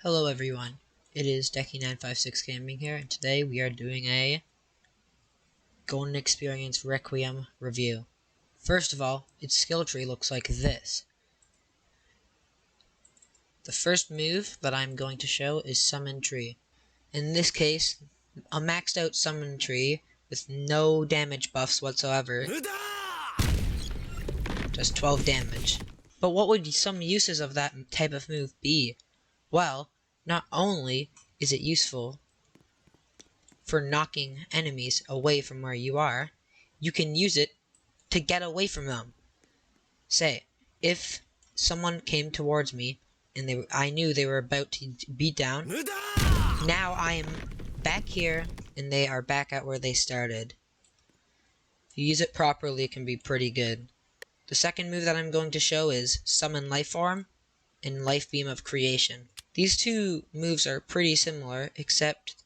Hello everyone, it is Decky956 Gaming here, and today we are doing a Golden Experience Requiem review. First of all, its skill tree looks like this. The first move that I'm going to show is Summon Tree. In this case, a maxed out Summon Tree with no damage buffs whatsoever does 12 damage. But what would some uses of that type of move be? Well, not only is it useful for knocking enemies away from where you are, you can use it to get away from them. Say, if someone came towards me and I knew they were about to beat down, now I am back here and they are back at where they started. If you use it properly, it can be pretty good. The second move that I'm going to show is Summon Lifeform and Life Beam of Creation. These two moves are pretty similar, except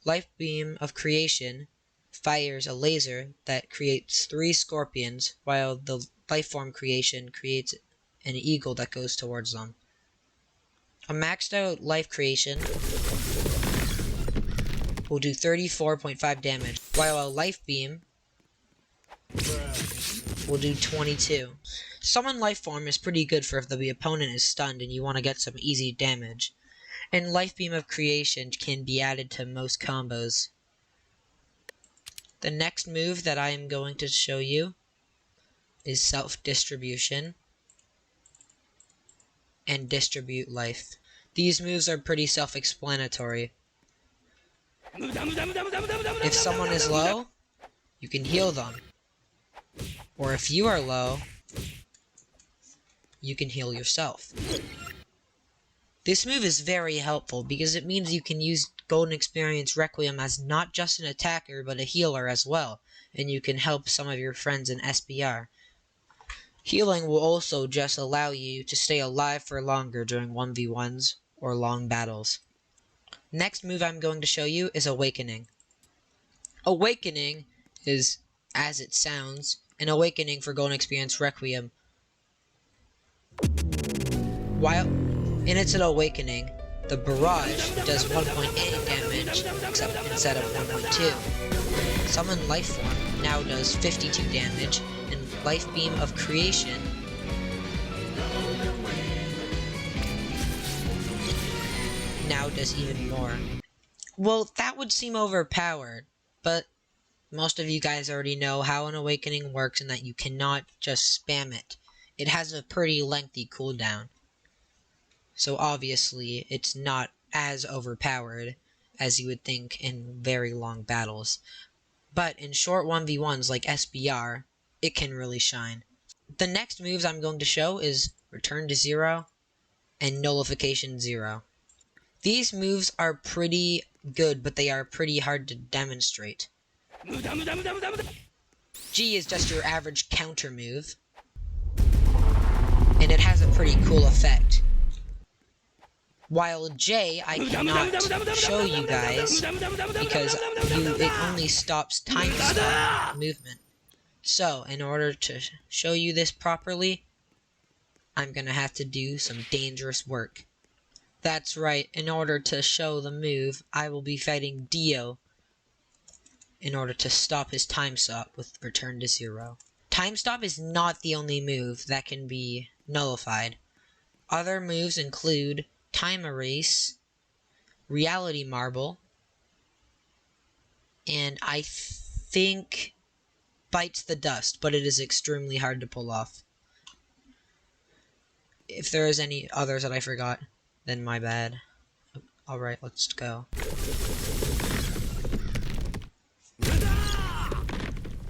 Life Beam of Creation fires a laser that creates 3 scorpions, while the Lifeform Creation creates an eagle that goes towards them. A maxed out Life Creation will do 34.5 damage, while a Life Beam will do 22. Summon Lifeform is pretty good for if the opponent is stunned and you want to get some easy damage. And Life Beam of Creation can be added to most combos. The next move that I am going to show you is Self-Distribution and Distribute Life. These moves are pretty self-explanatory. If someone is low, you can heal them. Or if you are low, you can heal yourself. This move is very helpful because it means you can use Golden Experience Requiem as not just an attacker but a healer as well, and you can help some of your friends in SBR. Healing will also just allow you to stay alive for longer during 1v1s or long battles. Next move I'm going to show you is Awakening. Awakening is, as it sounds, an awakening for Golden Experience Requiem. While in its awakening, the barrage does 1.8 damage instead of 1.2. Summon Lifeform now does 52 damage, and Life Beam of Creation now does even more. Well, that would seem overpowered, but most of you guys already know how an awakening works and that you cannot just spam it. It has a pretty lengthy cooldown. So obviously, it's not as overpowered as you would think in very long battles. But in short 1v1s like SBR, it can really shine. The next moves I'm going to show is Return to Zero and Nullification Zero. These moves are pretty good, but they are pretty hard to demonstrate. G is just your average counter move, and it has a pretty cool effect. While J, I cannot show you guys because it only stops time stop movement. So, in order to show you this properly, I'm gonna have to do some dangerous work. That's right, in order to show the move, I will be fighting Dio in order to stop his time stop with Return to Zero. Time stop is not the only move that can be nullified. Other moves include Time Erase, Reality Marble, and I think Bites the Dust, but it is extremely hard to pull off. If there is any others that I forgot, then my bad. Alright, let's go.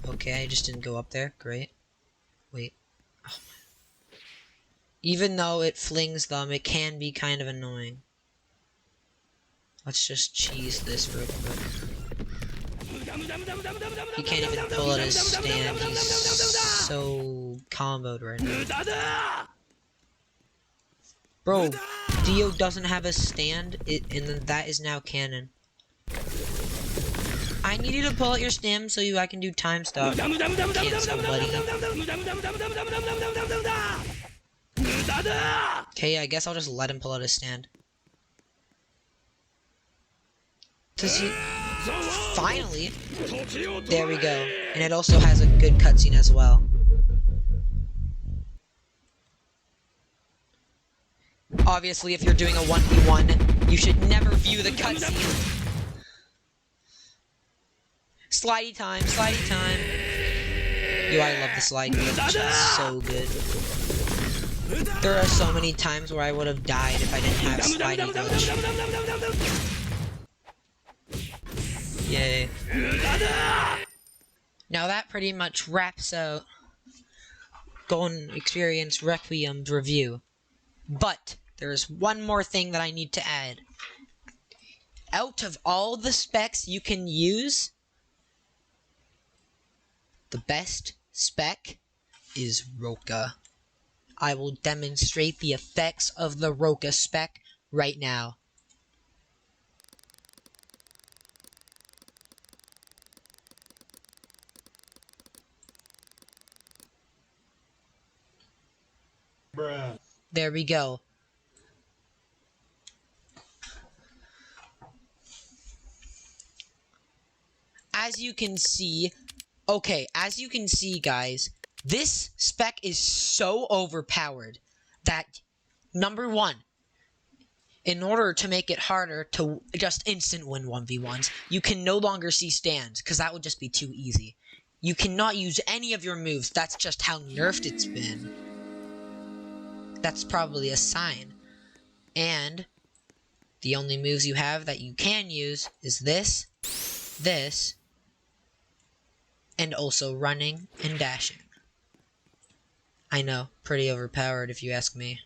Okay, I just didn't go up there. Great. Wait. Oh. Even though it flings them, it can be kind of annoying. Let's just cheese this real quick. He can't even pull out his stand. He's so comboed right now. Bro, Dio doesn't have a stand, and that is now canon. I need you to pull out your stem so I can do time stop. Cancel, buddy. Okay, I guess I'll just let him pull out his stand. Does he... Finally! There we go. And it also has a good cutscene as well. Obviously, if you're doing a 1v1, you should never view the cutscene. Slidey time, slidey time. Yo, I love the slide glitch. It's so good. There are so many times where I would have died if I didn't have slidey glitch. Yay. Now that pretty much wraps out Golden Experience Requiem's review. But there's one more thing that I need to add. Out of all the specs you can use, the best spec is Roka. I will demonstrate the effects of the Roka spec right now. Bruh. There we go. As you can see, guys, this spec is so overpowered that, number one, in order to make it harder to just instant win 1v1s, you can no longer see stands, because that would just be too easy. You cannot use any of your moves, that's just how nerfed it's been. That's probably a sign. And the only moves you have that you can use is this, and also running and dashing. I know, pretty overpowered if you ask me.